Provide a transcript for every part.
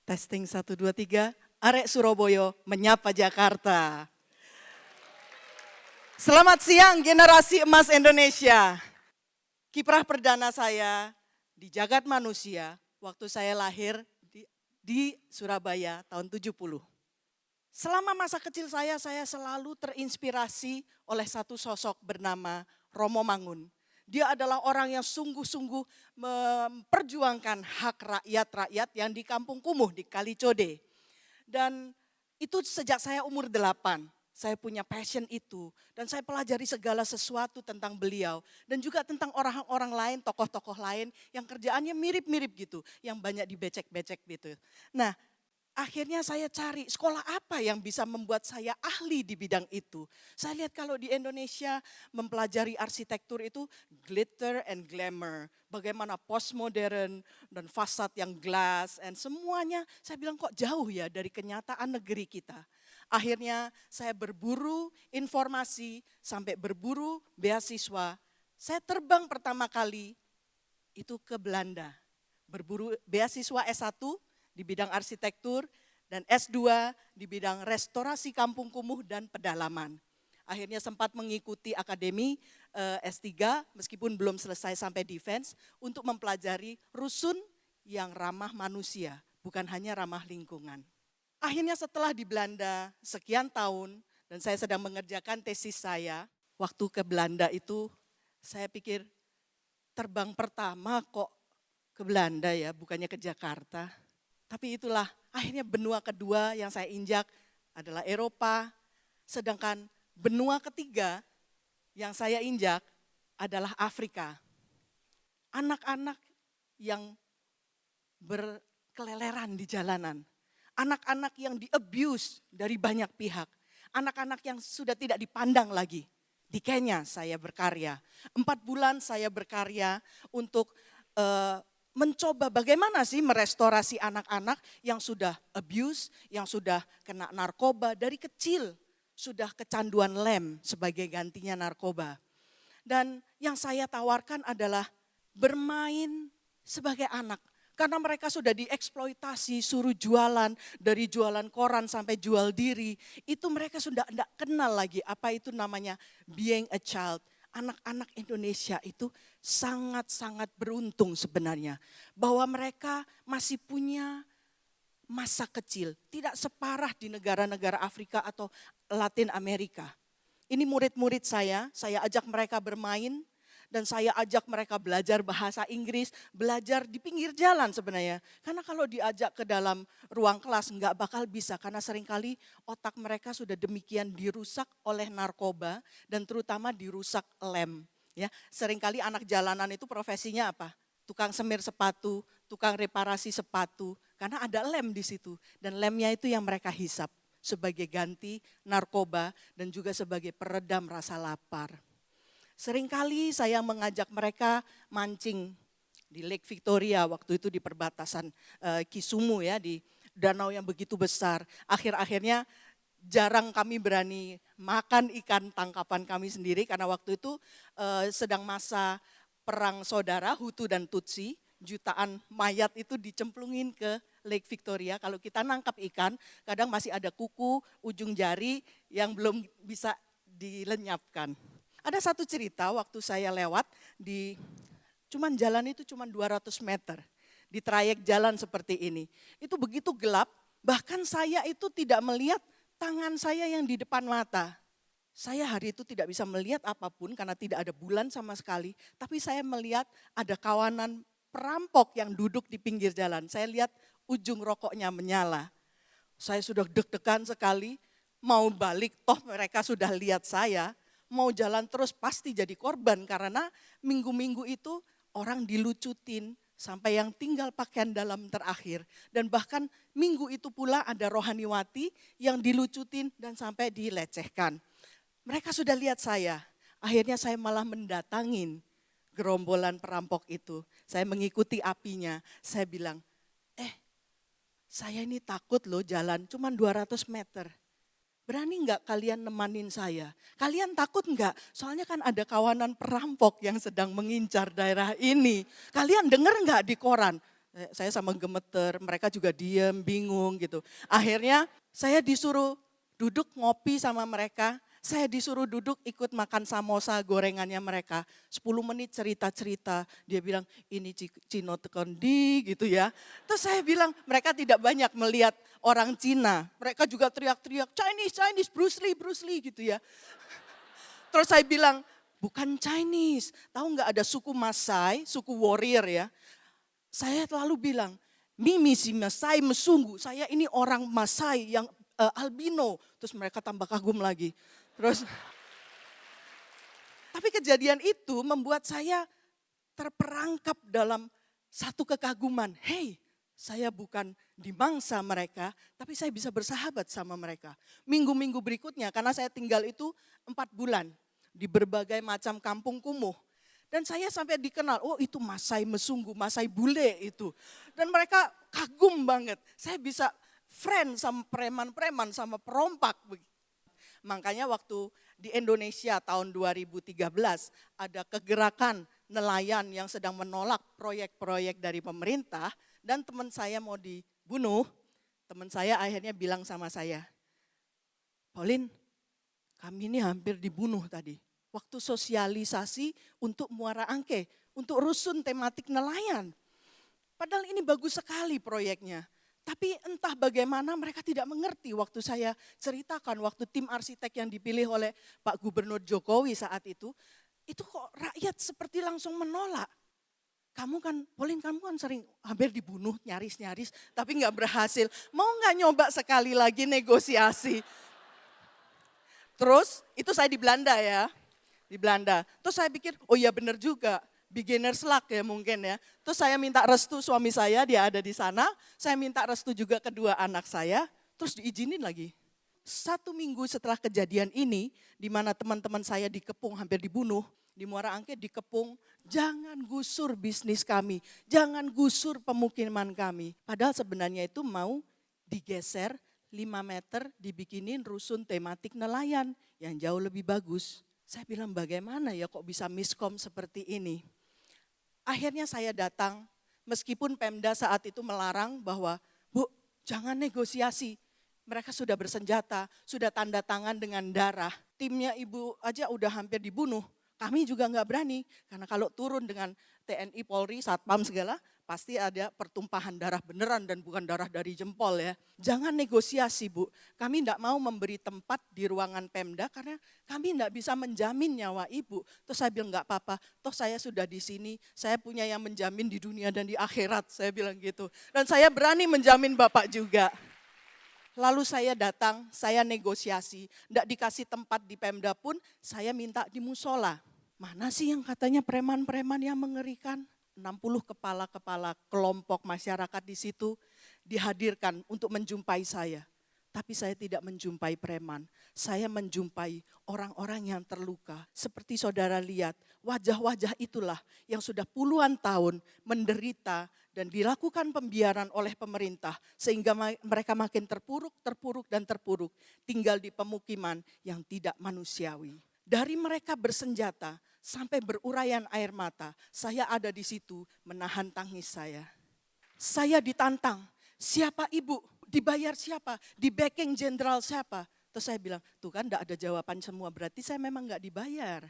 Testing 1, 2, 3, Arek Surabaya menyapa Jakarta. Selamat siang generasi emas Indonesia. Kiprah perdana saya di jagat manusia waktu saya lahir di Surabaya tahun 70. Selama masa kecil saya selalu terinspirasi oleh satu sosok bernama Romo Mangun. Dia adalah orang yang sungguh-sungguh memperjuangkan hak rakyat-rakyat yang di Kampung Kumuh, di Kalicode. Dan itu sejak saya umur 8, saya punya passion itu. Dan saya pelajari segala sesuatu tentang beliau. Dan juga tentang orang-orang lain, tokoh-tokoh lain yang kerjaannya mirip-mirip gitu. Yang banyak dibecek-becek gitu. Nah, akhirnya saya cari sekolah apa yang bisa membuat saya ahli di bidang itu. Saya lihat kalau di Indonesia mempelajari arsitektur itu glitter and glamour. Bagaimana postmodern dan fasad yang glass and semuanya. Saya bilang kok jauh ya dari kenyataan negeri kita. Akhirnya saya berburu informasi sampai berburu beasiswa. Saya terbang pertama kali itu ke Belanda. Berburu beasiswa S1 di bidang arsitektur, dan S2 di bidang restorasi kampung kumuh dan pedalaman. Akhirnya sempat mengikuti akademi S3 meskipun belum selesai sampai defense untuk mempelajari rusun yang ramah manusia, bukan hanya ramah lingkungan. Akhirnya setelah di Belanda sekian tahun dan saya sedang mengerjakan tesis saya, waktu ke Belanda itu saya pikir terbang pertama kok ke Belanda ya, bukannya ke Jakarta. Tapi itulah akhirnya benua kedua yang saya injak adalah Eropa, sedangkan benua ketiga yang saya injak adalah Afrika. Anak-anak yang berkeleleran di jalanan, anak-anak yang di-abuse dari banyak pihak, anak-anak yang sudah tidak dipandang lagi. Di Kenya saya berkarya, 4 bulan saya berkarya untuk mencoba bagaimana sih merestorasi anak-anak yang sudah abuse, yang sudah kena narkoba dari kecil, sudah kecanduan lem sebagai gantinya narkoba. Dan yang saya tawarkan adalah bermain sebagai anak. Karena mereka sudah dieksploitasi, suruh jualan, dari jualan koran sampai jual diri. Itu mereka sudah tidak kenal lagi apa itu namanya being a child. Anak-anak Indonesia itu sangat-sangat beruntung sebenarnya. Bahwa mereka masih punya masa kecil. Tidak separah di negara-negara Afrika atau Latin Amerika. Ini murid-murid saya ajak mereka bermain. Dan saya ajak mereka belajar bahasa Inggris, belajar di pinggir jalan sebenarnya. Karena kalau diajak ke dalam ruang kelas nggak bakal bisa. Karena seringkali otak mereka sudah demikian dirusak oleh narkoba dan terutama dirusak lem. Ya, seringkali anak jalanan itu profesinya apa? Tukang semir sepatu, tukang reparasi sepatu. Karena ada lem di situ dan lemnya itu yang mereka hisap sebagai ganti narkoba dan juga sebagai peredam rasa lapar. Seringkali saya mengajak mereka mancing di Lake Victoria, waktu itu di perbatasan Kisumu ya, di danau yang begitu besar. Akhir-akhirnya jarang kami berani makan ikan tangkapan kami sendiri karena waktu itu sedang masa perang saudara Hutu dan Tutsi, jutaan mayat itu dicemplungin ke Lake Victoria. Kalau kita nangkap ikan, kadang masih ada kuku, ujung jari yang belum bisa dilenyapkan. Ada satu cerita waktu saya lewat jalan itu cuma 200 meter. Di trayek jalan seperti ini. Itu begitu gelap, bahkan saya itu tidak melihat tangan saya yang di depan mata. Saya hari itu tidak bisa melihat apapun karena tidak ada bulan sama sekali. Tapi saya melihat ada kawanan perampok yang duduk di pinggir jalan. Saya lihat ujung rokoknya menyala. Saya sudah deg-degan sekali, mau balik toh mereka sudah lihat saya. Mau jalan terus pasti jadi korban karena minggu-minggu itu orang dilucutin sampai yang tinggal pakaian dalam terakhir. Dan bahkan minggu itu pula ada rohaniwati yang dilucutin dan sampai dilecehkan. Mereka sudah lihat saya, akhirnya saya malah mendatangin gerombolan perampok itu. Saya mengikuti apinya, saya bilang, saya ini takut loh jalan cuma 200 meter. Berani enggak kalian nemanin saya? Kalian takut enggak? Soalnya kan ada kawanan perampok yang sedang mengincar daerah ini. Kalian dengar enggak di koran? Saya sama gemeter, mereka juga diem, bingung gitu. Akhirnya saya disuruh duduk ngopi sama mereka, saya disuruh duduk ikut makan samosa gorengannya mereka. 10 menit cerita-cerita, dia bilang ini Cino tekondi gitu ya. Terus saya bilang mereka tidak banyak melihat orang Cina. Mereka juga teriak-teriak Chinese, Chinese, Bruce Lee gitu ya. Terus saya bilang bukan Chinese, tahu nggak ada suku Masai, suku warrior ya. Saya lalu bilang, Mimi si Masai mesunggu, saya ini orang Masai yang albino. Terus mereka tambah kagum lagi. Terus, tapi kejadian itu membuat saya terperangkap dalam satu kekaguman. Hey, saya bukan dimangsa mereka, tapi saya bisa bersahabat sama mereka. Minggu-minggu berikutnya, karena saya tinggal itu 4 bulan di berbagai macam kampung kumuh. Dan saya sampai dikenal, oh itu Masai Mesunggu, Masai Bule itu. Dan mereka kagum banget, saya bisa friend sama preman-preman, sama perompak. Makanya waktu di Indonesia tahun 2013 ada kegerakan nelayan yang sedang menolak proyek-proyek dari pemerintah dan teman saya mau dibunuh. Teman saya akhirnya bilang sama saya, Pauline, kami ini hampir dibunuh tadi. Waktu sosialisasi untuk Muara Angke, untuk rusun tematik nelayan. Padahal ini bagus sekali proyeknya. Tapi entah bagaimana mereka tidak mengerti waktu saya ceritakan, waktu tim arsitek yang dipilih oleh Pak Gubernur Jokowi saat itu kok rakyat seperti langsung menolak. Pauline kamu kan sering hampir dibunuh, nyaris-nyaris, tapi nggak berhasil. Mau nggak nyoba sekali lagi negosiasi? Terus itu saya di Belanda ya, di Belanda. Terus saya pikir, oh iya benar juga. Beginner's luck ya mungkin ya. Terus saya minta restu suami saya, dia ada di sana. Saya minta restu juga kedua anak saya, terus diizinin lagi. 1 minggu setelah kejadian ini, di mana teman-teman saya dikepung hampir dibunuh, di Muara Angke dikepung, jangan gusur bisnis kami, jangan gusur pemukiman kami. Padahal sebenarnya itu mau digeser 5 meter, dibikinin rusun tematik nelayan yang jauh lebih bagus. Saya bilang bagaimana ya kok bisa miskom seperti ini. Akhirnya saya datang, meskipun Pemda saat itu melarang bahwa, Bu, jangan negosiasi. Mereka sudah bersenjata, sudah tanda tangan dengan darah. Timnya ibu aja udah hampir dibunuh. Kami juga nggak berani, karena kalau turun dengan TNI, Polri, Satpam segala, pasti ada pertumpahan darah beneran dan bukan darah dari jempol ya. Jangan negosiasi Bu, kami tidak mau memberi tempat di ruangan Pemda karena kami tidak bisa menjamin nyawa ibu. Terus saya bilang nggak apa-apa, toh saya sudah di sini, saya punya yang menjamin di dunia dan di akhirat, saya bilang gitu. Dan saya berani menjamin Bapak juga. Lalu saya datang, saya negosiasi, tidak dikasih tempat di Pemda pun, saya minta di musola. Mana sih yang katanya preman-preman yang mengerikan? 60 kepala-kepala kelompok masyarakat di situ dihadirkan untuk menjumpai saya. Tapi saya tidak menjumpai preman, saya menjumpai orang-orang yang terluka. Seperti saudara lihat, wajah-wajah itulah yang sudah puluhan tahun menderita dan dilakukan pembiaran oleh pemerintah. Sehingga mereka makin terpuruk, tinggal di pemukiman yang tidak manusiawi. Dari mereka bersenjata sampai berurayan air mata, saya ada di situ menahan tangis saya. Saya ditantang, siapa ibu? Dibayar siapa? Di backing jenderal siapa? Terus saya bilang, tuh kan enggak ada jawaban semua, berarti saya memang enggak dibayar.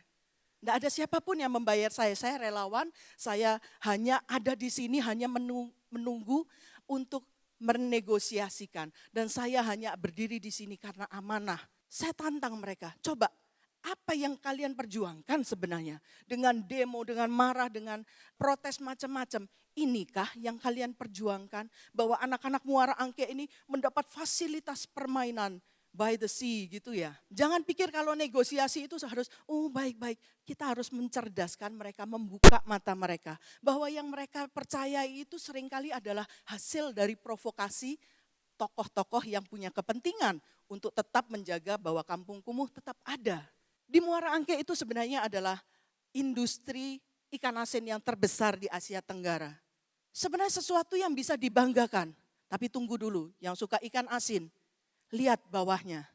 Enggak ada siapapun yang membayar saya relawan, saya hanya ada di sini, hanya menunggu untuk menegosiasikan. Dan saya hanya berdiri di sini karena amanah. Saya tantang mereka, coba apa yang kalian perjuangkan sebenarnya? Dengan demo, dengan marah, dengan protes macam-macam. Inikah yang kalian perjuangkan? Bahwa anak-anak Muara Angke ini mendapat fasilitas permainan by the sea gitu ya. Jangan pikir kalau negosiasi itu harus, oh baik-baik. Kita harus mencerdaskan mereka, membuka mata mereka. Bahwa yang mereka percayai itu seringkali adalah hasil dari provokasi tokoh-tokoh yang punya kepentingan untuk tetap menjaga bahwa kampung kumuh tetap ada. Di Muara Angke itu sebenarnya adalah industri ikan asin yang terbesar di Asia Tenggara. Sebenarnya sesuatu yang bisa dibanggakan. Tapi tunggu dulu, yang suka ikan asin, lihat bawahnya.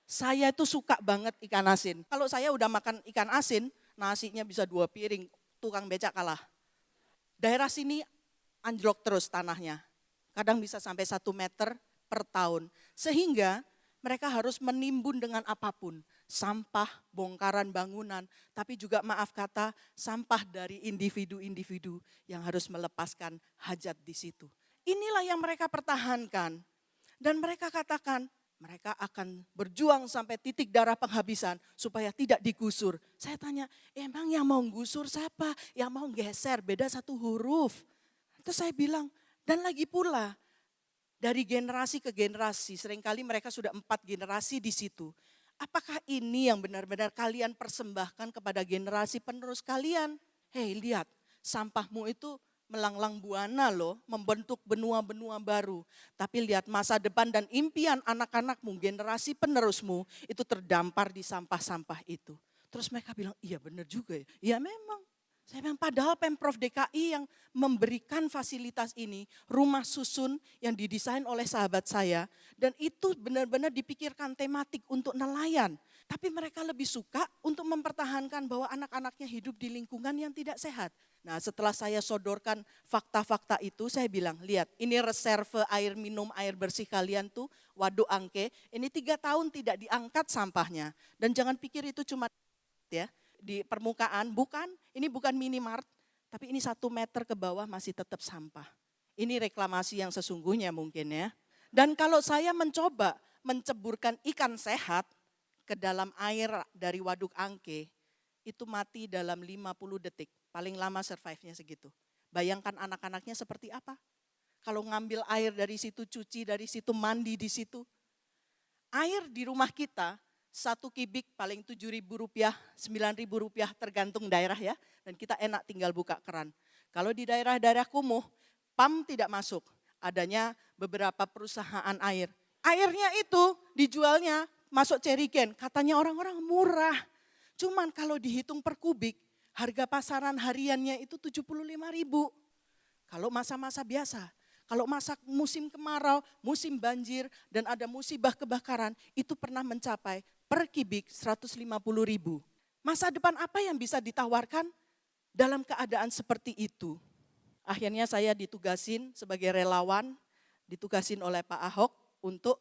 Saya itu suka banget ikan asin. Kalau saya udah makan ikan asin, nasinya bisa 2 piring, tukang becak kalah. Daerah sini anjlok terus tanahnya. Kadang bisa sampai 1 meter per tahun. Sehingga mereka harus menimbun dengan apapun. Sampah, bongkaran bangunan, tapi juga maaf kata sampah dari individu-individu yang harus melepaskan hajat di situ. Inilah yang mereka pertahankan. Dan mereka katakan, mereka akan berjuang sampai titik darah penghabisan supaya tidak digusur. Saya tanya, emang yang mau gusur siapa? Yang mau geser, beda satu huruf. Terus saya bilang, dan lagi pula dari generasi ke generasi, seringkali mereka sudah 4 generasi di situ. Apakah ini yang benar-benar kalian persembahkan kepada generasi penerus kalian? Hei lihat, sampahmu itu melanglang buana loh, membentuk benua-benua baru. Tapi lihat masa depan dan impian anak-anakmu, generasi penerusmu itu terdampar di sampah-sampah itu. Terus mereka bilang, iya benar juga ya. Ya memang. Saya bilang padahal Pemprov DKI yang memberikan fasilitas ini, rumah susun yang didesain oleh sahabat saya. Dan itu benar-benar dipikirkan tematik untuk nelayan. Tapi mereka lebih suka untuk mempertahankan bahwa anak-anaknya hidup di lingkungan yang tidak sehat. Nah setelah saya sodorkan fakta-fakta itu, saya bilang, lihat ini reserve air minum, air bersih kalian tuh, Waduk Angke, ini 3 tahun tidak diangkat sampahnya. Dan jangan pikir itu cuma ya di permukaan, bukan, ini bukan minimart, tapi ini 1 meter ke bawah masih tetap sampah. Ini reklamasi yang sesungguhnya mungkin ya. Dan kalau saya mencoba menceburkan ikan sehat ke dalam air dari Waduk Angke, itu mati dalam 50 detik. Paling lama survive-nya segitu. Bayangkan anak-anaknya seperti apa? Kalau ngambil air dari situ, cuci dari situ, mandi di situ. Air di rumah kita, 1 kubik paling Rp7.000, Rp9.000 tergantung daerah ya. Dan kita enak tinggal buka keran. Kalau di daerah-daerah kumuh, PAM tidak masuk. Adanya beberapa perusahaan air. Airnya itu dijualnya masuk jerigen. Katanya orang-orang murah. Cuman kalau dihitung per kubik, harga pasaran hariannya itu Rp75.000. Kalau masa-masa biasa. Kalau masa musim kemarau, musim banjir, dan ada musibah kebakaran, itu pernah mencapai per kubik Rp150.000. Masa depan apa yang bisa ditawarkan dalam keadaan seperti itu? Akhirnya saya ditugasin sebagai relawan, ditugasin oleh Pak Ahok untuk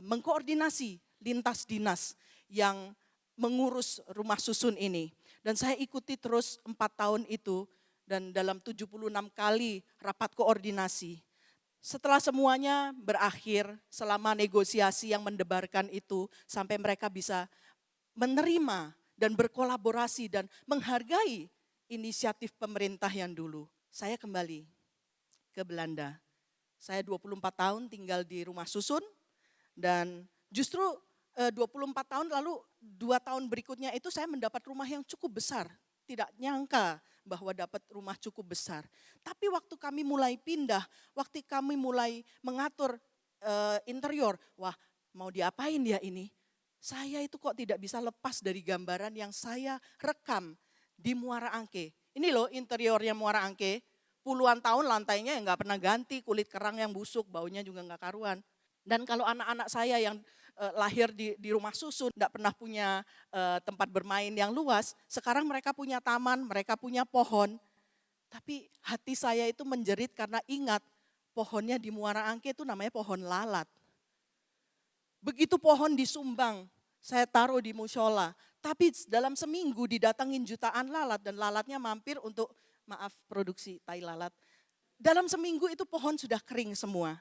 mengkoordinasi lintas dinas yang mengurus rumah susun ini. Dan saya ikuti terus 4 tahun itu dan dalam 76 kali rapat koordinasi. Setelah semuanya berakhir, selama negosiasi yang mendebarkan itu, sampai mereka bisa menerima dan berkolaborasi dan menghargai inisiatif pemerintah yang dulu. Saya kembali ke Belanda. Saya 24 tahun tinggal di rumah susun dan justru 24 tahun lalu 2 tahun berikutnya itu saya mendapat rumah yang cukup besar. Tidak nyangka bahwa dapat rumah cukup besar. Tapi waktu kami mulai pindah, waktu kami mulai mengatur interior, wah mau diapain ya ini? Saya itu kok tidak bisa lepas dari gambaran yang saya rekam di Muara Angke. Ini loh interiornya Muara Angke, puluhan tahun lantainya yang gak pernah ganti, kulit kerang yang busuk, baunya juga gak karuan. Dan kalau anak-anak saya yang lahir di rumah susun, tidak pernah punya tempat bermain yang luas, sekarang mereka punya taman, mereka punya pohon. Tapi hati saya itu menjerit karena ingat pohonnya di Muara Angke itu namanya pohon lalat. Begitu pohon disumbang, saya taruh di musyola. Tapi dalam seminggu didatangin jutaan lalat dan lalatnya mampir untuk, maaf produksi tai lalat. Dalam seminggu itu pohon sudah kering semua.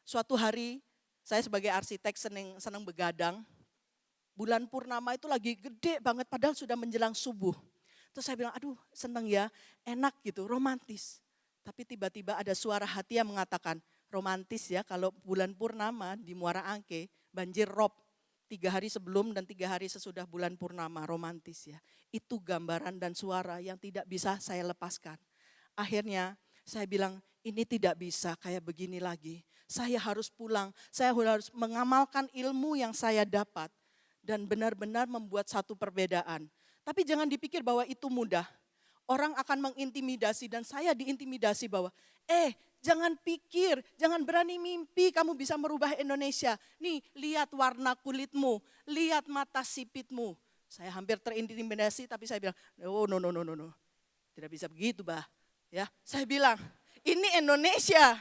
Suatu hari saya sebagai arsitek senang begadang. Bulan purnama itu lagi gede banget padahal sudah menjelang subuh. Terus saya bilang aduh senang ya, enak gitu, romantis. Tapi tiba-tiba ada suara hati yang mengatakan romantis ya kalau bulan purnama di Muara Angke banjir rob. 3 hari sebelum dan 3 hari sesudah bulan purnama, romantis ya. Itu gambaran dan suara yang tidak bisa saya lepaskan. Akhirnya saya bilang ini tidak bisa kayak begini lagi. Saya harus pulang, saya harus mengamalkan ilmu yang saya dapat. Dan benar-benar membuat satu perbedaan. Tapi jangan dipikir bahwa itu mudah. Orang akan mengintimidasi dan saya diintimidasi bahwa jangan pikir, jangan berani mimpi kamu bisa merubah Indonesia. Nih lihat warna kulitmu, lihat mata sipitmu. Saya hampir terintimidasi tapi saya bilang, oh no. Tidak bisa begitu bah. Ya, saya bilang Ini Indonesia.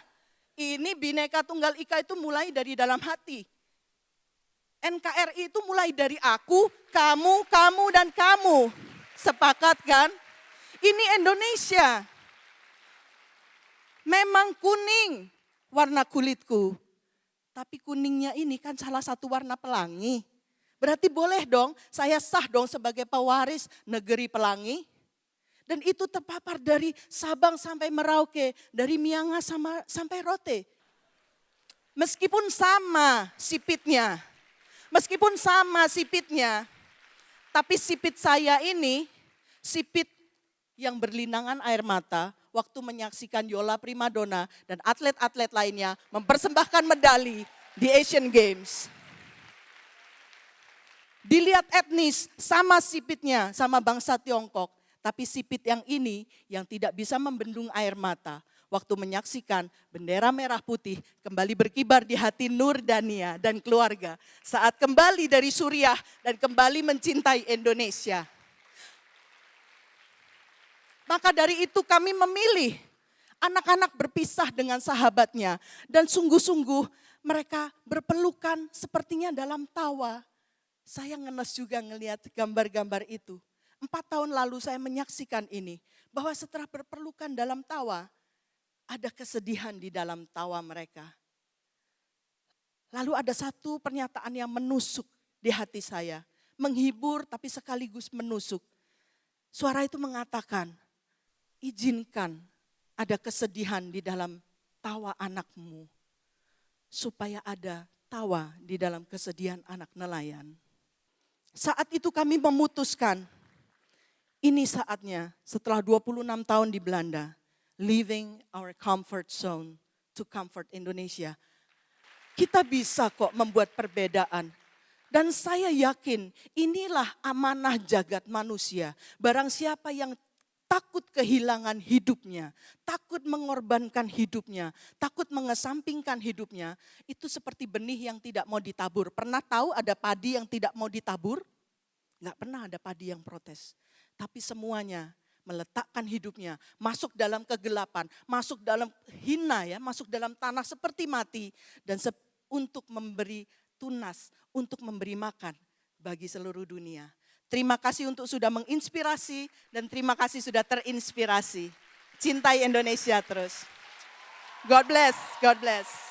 Ini Bhinneka Tunggal Ika itu mulai dari dalam hati. NKRI itu mulai dari aku, kamu, dan kamu. Sepakat kan? Ini Indonesia. Memang kuning warna kulitku. Tapi kuningnya ini kan salah satu warna pelangi. Berarti boleh dong, saya sah dong sebagai pewaris negeri pelangi. Dan itu terpapar dari Sabang sampai Merauke, dari Miangas sampai Rote. Meskipun sama sipitnya, tapi sipit saya ini, sipit yang berlinangan air mata, waktu menyaksikan Yola Primadona dan atlet-atlet lainnya mempersembahkan medali di Asian Games. Dilihat etnis, sama sipitnya, sama bangsa Tiongkok. Tapi sipit yang ini yang tidak bisa membendung air mata. Waktu menyaksikan bendera merah putih kembali berkibar di hati Nur Dania dan keluarga. Saat kembali dari Suriah dan kembali mencintai Indonesia. Maka dari itu kami memilih anak-anak berpisah dengan sahabatnya. Dan sungguh-sungguh mereka berpelukan sepertinya dalam tawa. Saya ngenes juga ngelihat gambar-gambar itu. 4 tahun lalu saya menyaksikan ini. Bahwa setelah berpelukan dalam tawa, ada kesedihan di dalam tawa mereka. Lalu ada satu pernyataan yang menusuk di hati saya. Menghibur tapi sekaligus menusuk. Suara itu mengatakan, izinkan ada kesedihan di dalam tawa anakmu. Supaya ada tawa di dalam kesedihan anak nelayan. Saat itu kami memutuskan, ini saatnya setelah 26 tahun di Belanda, leaving our comfort zone to comfort Indonesia. Kita bisa kok membuat perbedaan. Dan saya yakin inilah amanah jagat manusia. Barang siapa yang takut kehilangan hidupnya, takut mengorbankan hidupnya, takut mengesampingkan hidupnya, itu seperti benih yang tidak mau ditabur. Pernah tahu ada padi yang tidak mau ditabur? Enggak pernah ada padi yang protes. Tapi semuanya meletakkan hidupnya, masuk dalam kegelapan, masuk dalam hina ya, masuk dalam tanah seperti mati. Dan untuk memberi tunas, untuk memberi makan bagi seluruh dunia. Terima kasih untuk sudah menginspirasi dan terima kasih sudah terinspirasi. Cintai Indonesia terus. God bless, God bless.